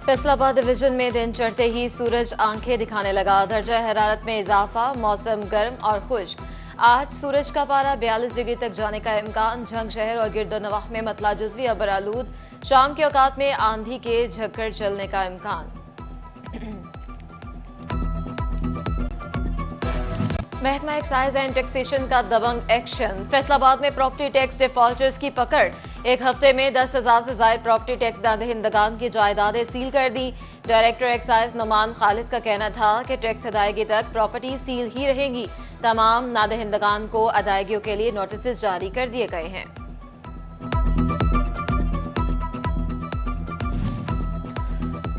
Faisalabad division में दिन चढ़ते ही सूरज आंखें दिखाने लगा। दर्जा हरारत में इजाफा, मौसम गर्म और खुश्क। आज सूरज का पारा 42 डिग्री तक जाने का इम्कान। झंग शहर और गिरदोनवाह में मतला जुज़वी अबर आलूद। शाम के औकात में आंधी के झक्कड़ चलने का इम्कान। महकमा एक्साइज एंड टैक्सेशन का दबंग एक्शन। फैसलाबाद में प्रॉपर्टी टैक्स डिफॉल्टर्स की पकड़। एक हफ्ते में 10,000 से ज्यादा प्रॉपर्टी टैक्स दादहिंदगान की जायदादें सील कर दी। डायरेक्टर एक्साइज नुमान खालिद का कहना था कि टैक्स अदायगी तक प्रॉपर्टी सील ही रहेंगी। तमाम नादहिंदगान को अदायगियों के लिए नोटिस जारी कर दिए गए हैं।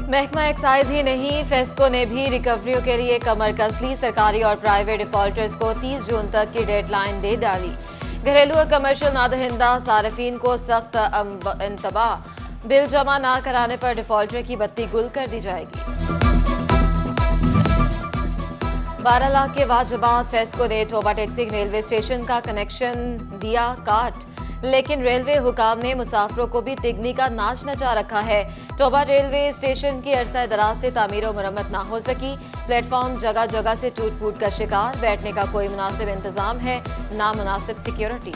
महकमा एक्साइज ही नहीं, फेस्को ने भी रिकवरियों के लिए कमर कस ली। सरकारी और प्राइवेट डिफॉल्टर्स को 30 जून तक की डेडलाइन दे डाली। घरेलू और कमर्शियल नादहिंदा सार्फिन को सख्त इंतबाह। बिल जमा न कराने पर डिफॉल्टर की बत्ती गुल कर दी जाएगी। 12 लाख के वाजबात। फेस्को ने टोबा टैक्सी रेलवे स्टेशन का कनेक्शन दिया काट, लेकिन रेलवे हुकाम ने मुसाफिरों को भी तिगनी का नाच नचा रखा है। टोबा रेलवे स्टेशन की अरसा दराज से तामीर और मरम्मत ना हो सकी। प्लेटफॉर्म जगह जगह से टूट फूट का शिकार। बैठने का कोई मुनासिब इंतजाम है, ना मुनासिब सिक्योरिटी।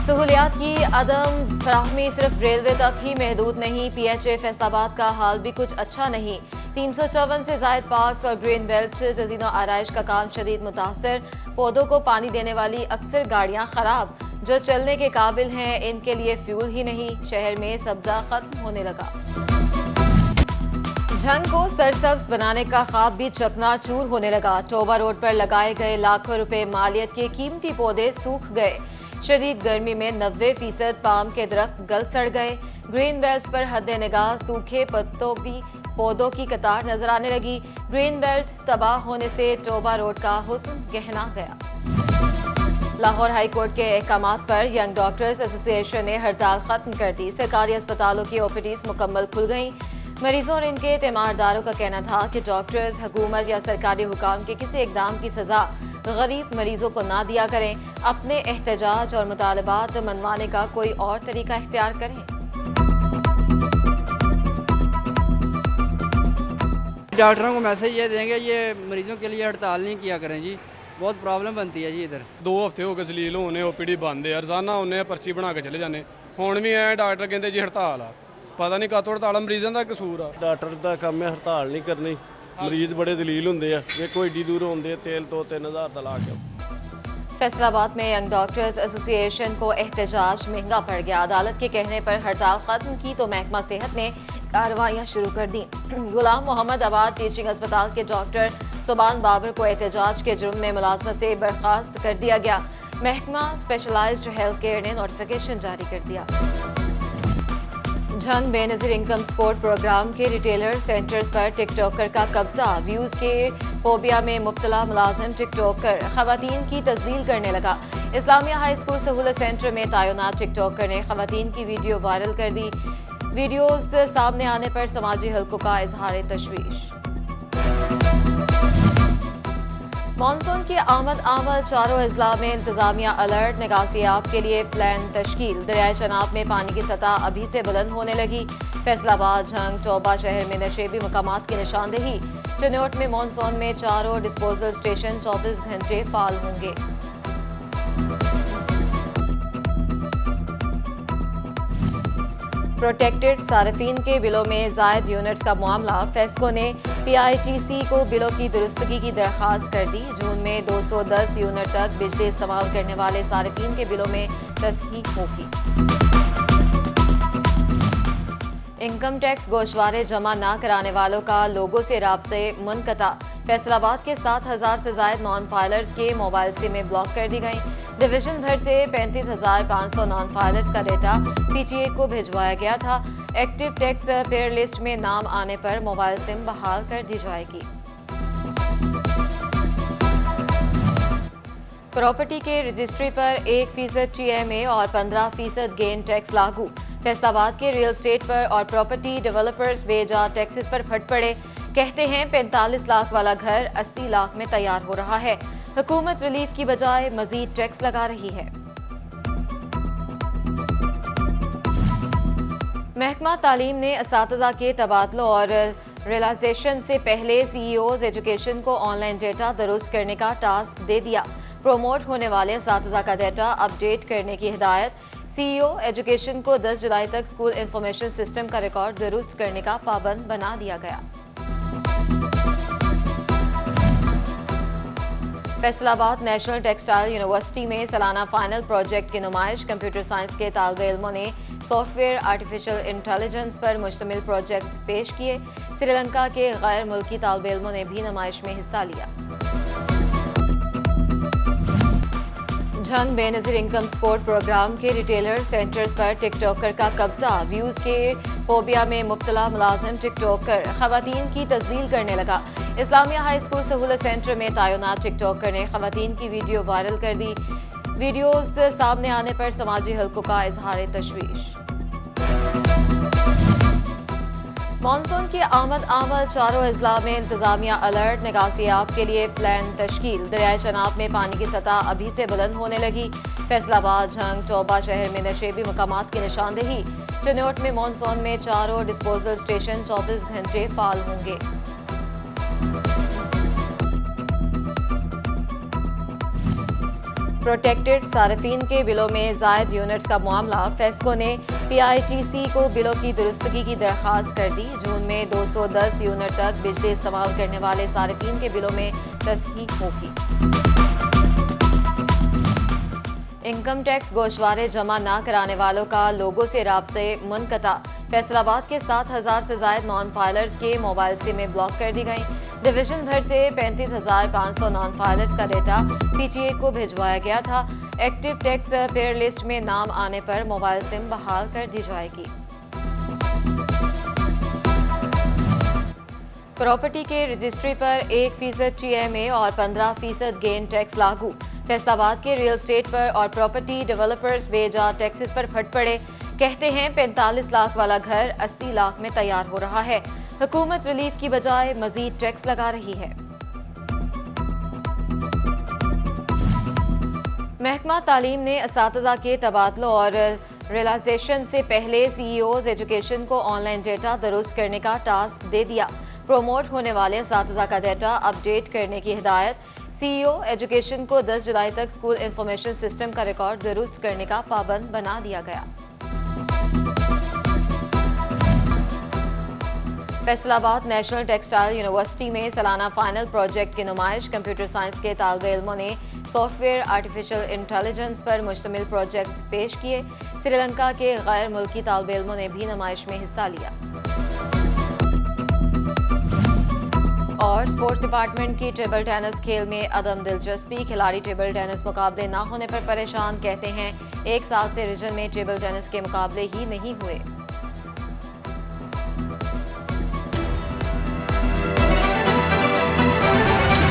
सहूलियात की अदम फराहमी सिर्फ रेलवे तक ही महदूद नहीं। PHA फैसलाबाद का हाल भी कुछ अच्छा नहीं। 354 से जायद पार्क्स और ग्रीन बेल्ट तज़ीनो आराइश का काम शदीद मुतासर। पौधों को पानी देने वाली अक्सर गाड़ियां खराब। जो चलने के काबिल हैं इनके लिए फ्यूल ही नहीं। शहर में सब्जा खत्म होने लगा। झंग को सरसब्ज बनाने का ख्वाब भी चकनाचूर होने लगा। टोबा रोड पर लगाए गए लाखों रुपए मालियत के कीमती पौधे सूख गए। शदीद गर्मी में 90% पाम के दरख्त गल सड़ गए। ग्रीन बेल्ट पर हद निगाह सूखे पत्तों की पौधों की कतार नजर आने लगी। ग्रीन बेल्ट तबाह होने से टोबा रोड का हुस्न गहना गया। लाहौर हाई कोर्ट के अहकामात पर यंग डॉक्टर्स एसोसिएशन ने हड़ताल खत्म कर दी। सरकारी अस्पतालों की ओपीडीज मुकम्मल खुल गईं। मरीजों और इनके तीमारदारों का कहना था कि डॉक्टर्स हुकूमत या सरकारी हुकाम के किसी इकदाम की सजा गरीब मरीजों को ना दिया करें। अपने एहतजाज और मुतालबात मनवाने का कोई और तरीका इख्तियार करें। डॉक्टरों को मैसेज ये देंगे ये मरीजों के लिए हड़ताल नहीं किया करें जी, बहुत प्रॉब्लम बनती है जी इधर। 2 हफ्ते हो गए सलील होने, ओपीडी बंद है। रोजाना होने पर्ची बना के चले जाने। हुण भी ऐ डॉक्टर कहते जी हड़ताल आ। पता नहीं कातों हड़ताल मरीजों का कसूर आ। डॉक्टर का काम है हड़ताल नहीं करनी। मरीज बड़े दलील होंगे। देखो एडी दूर होंगे, तेल तो 3000 का ला के। फैसलाबाद में यंग डॉक्टर्स एसोसिएशन को एहतजाज महंगा पड़ गया। अदालत के कहने पर हड़ताल खत्म की तो महकमा सेहत ने कार्रवाइयां शुरू कर दी। गुलाम मोहम्मद आबाद टीचिंग अस्पताल के डॉक्टर सुबान बाबर को एहतजाज के जुर्म में मुलाजमत से बर्खास्त कर दिया गया। महकमा स्पेशलाइज्ड हेल्थ केयर ने नोटिफिकेशन जारी कर दिया। Jhang Benazir income support programme के रिटेलर सेंटर्स पर टिकटॉकर का कब्जा। व्यूज के फोबिया में मुब्तला मुलाजिम टिकटॉकर खवातीन की तस्दील करने लगा। इस्लामिया हाई स्कूल सहूलत सेंटर में तैनात टिकटॉकर ने खवातीन की वीडियो वायरल कर दी। वीडियोज सामने आने पर समाजी हलकों का इजहार तशवीश। मानसून की आमद चारों अजला में इंतजामिया अलर्ट। निकासियाब के लिए प्लान तश्कील। दरियाए चनाब में पानी की सतह अभी से बुलंद होने लगी। फैसलाबाद, झंग, टोबा शहर में नशेबी मकामात की निशानदेही। चिन्नौट में मानसून में चारों डिस्पोजल स्टेशन 24 घंटे फाल होंगे। प्रोटेक्टेड सार्फिन के बिलों में जायद यूनिट्स का मामला। फेस्को ने PITC को बिलों की दुरुस्तगी की दरखास्त कर दी। जून में 210 यूनिट तक बिजली इस्तेमाल करने वाले सार्फिन के बिलों में तस्हीह होगी। इनकम टैक्स गोशवारे जमा न कराने वालों का लोगों से राब्ते मुनक़ता। फैसलाबाद के 7000 से ज्यादा नॉन फाइलर्स के मोबाइल सिमें ब्लॉक कर दी गई। डिवीजन भर से 35,500 नॉन फाइलर्स का डेटा PTA को भिजवाया गया था। एक्टिव टैक्स पेयर लिस्ट में नाम आने पर मोबाइल सिम बहाल कर दी जाएगी। प्रॉपर्टी के रजिस्ट्री पर 1% TMA और 15% गेन टैक्स लागू। फैसलाबाद के रियल एस्टेट पर और प्रॉपर्टी डेवलपर्स बेजा टैक्सेस पर फट पड़े। कहते हैं 45 लाख वाला घर 80 लाख में तैयार हो रहा है। हुकूमत रिलीफ की बजाय मजीद टैक्स लगा रही है। महकमा तालीम ने असातिज़ा के तबादलों और रियलाइजेशन से पहले सीईओज एजुकेशन को ऑनलाइन डेटा दुरुस्त करने का टास्क दे दिया। प्रोमोट होने वाले असातिज़ा का डेटा अपडेट करने की हिदायत। सीईओ एजुकेशन को 10 जुलाई तक स्कूल इंफॉर्मेशन सिस्टम का रिकॉर्ड दुरुस्त करने का पाबंद बना दिया गया। फैसलाबाद नेशनल टेक्सटाइल यूनिवर्सिटी में सालाना फाइनल प्रोजेक्ट की नुमाइश। कंप्यूटर साइंस के तालिबे इल्मों ने सॉफ्टवेयर आर्टिफिशियल इंटेलिजेंस पर मुश्तमिल प्रोजेक्ट पेश किए। श्रीलंका के गैर मुल्की तालिबे इल्मों ने भी नुमाइश में हिस्सा लिया। Jhang Benazir income support programme के रिटेलर सेंटर्स पर टिकटॉकर का कब्जा। व्यूज के फोबिया में मुब्तला मुलाजिम टिकटॉकर खवातीन की तस्दील करने लगा। इस्लामिया हाई स्कूल सहूलत सेंटर में तैनात टिकटॉकर ने खवातीन की वीडियो वायरल कर दी। वीडियोज सामने आने पर समाजी हलकों का इजहार तशवीश। मानसून की आमद चारों अजला में इंतजामिया अलर्ट। निकासियाब के लिए प्लान तश्कील। दरियाए चनाब में पानी की सतह अभी से बुलंद होने लगी। फैसलाबाद, झंग, टोबा शहर में नशेबी मकामात की निशानदेही। चिन्नौट में मानसून में चारों डिस्पोजल स्टेशन 24 घंटे फाल होंगे। प्रोटेक्टेड सार्फिन के बिलों में जायद यूनिट्स का मामला। फेस्को ने पीआईटीसी को बिलों की दुरुस्तगी की दरखास्त कर दी। जून में 210 यूनिट तक बिजली इस्तेमाल करने वाले सार्फिन के बिलों में तस्हीह होगी। इनकम टैक्स गोशवारे जमा न कराने वालों का लोगों से राब्ते मुनक़ता। फैसलाबाद के 7,000 से ज्यादा नॉन फाइलर्स के मोबाइल सिमें ब्लॉक कर दी गई। डिवीजन भर से 35,500 नॉन फाइलर्स का डेटा पीटीए को भिजवाया गया था। एक्टिव टैक्स पेयर लिस्ट में नाम आने पर मोबाइल सिम बहाल कर दी जाएगी। प्रॉपर्टी के रजिस्ट्री पर 1% टीएमए और 15% गेन टैक्स लागू। फैसलाबाद के रियल एस्टेट पर और प्रॉपर्टी डेवलपर्स बेजा टैक्सेस पर फट पड़े। कहते हैं 45 लाख वाला घर 80 लाख में तैयार हो रहा है। हुकूमत रिलीफ की बजाय मजीद टैक्स लगा रही है। महकमा तालीम ने असातिज़ा के तबादलों और रियलाइजेशन से पहले सीईओज एजुकेशन को ऑनलाइन डेटा दुरुस्त करने का टास्क दे दिया। प्रोमोट होने वाले असातिज़ा का डेटा अपडेट करने की हिदायत। सीईओ एजुकेशन को 10 जुलाई तक स्कूल इंफॉर्मेशन सिस्टम का रिकॉर्ड दुरुस्त करने का पाबंद बना दिया गया। फैसलाबाद नेशनल टेक्सटाइल यूनिवर्सिटी में सालाना फाइनल प्रोजेक्ट की नुमाइश। कंप्यूटर साइंस के तालिबे इल्मों ने सॉफ्टवेयर आर्टिफिशियल इंटेलिजेंस पर मुश्तमिल प्रोजेक्ट पेश किए। श्रीलंका के गैर मुल्की तालिबे इल्मों ने भी नुमाइश में हिस्सा लिया। और स्पोर्ट्स डिपार्टमेंट की टेबल टेनिस खेल में अदम दिलचस्पी। खिलाड़ी टेबल टेनिस मुकाबले न होने पर परेशान। कहते हैं 1 साल से रीजन में टेबल टेनिस के मुकाबले ही नहीं हुए।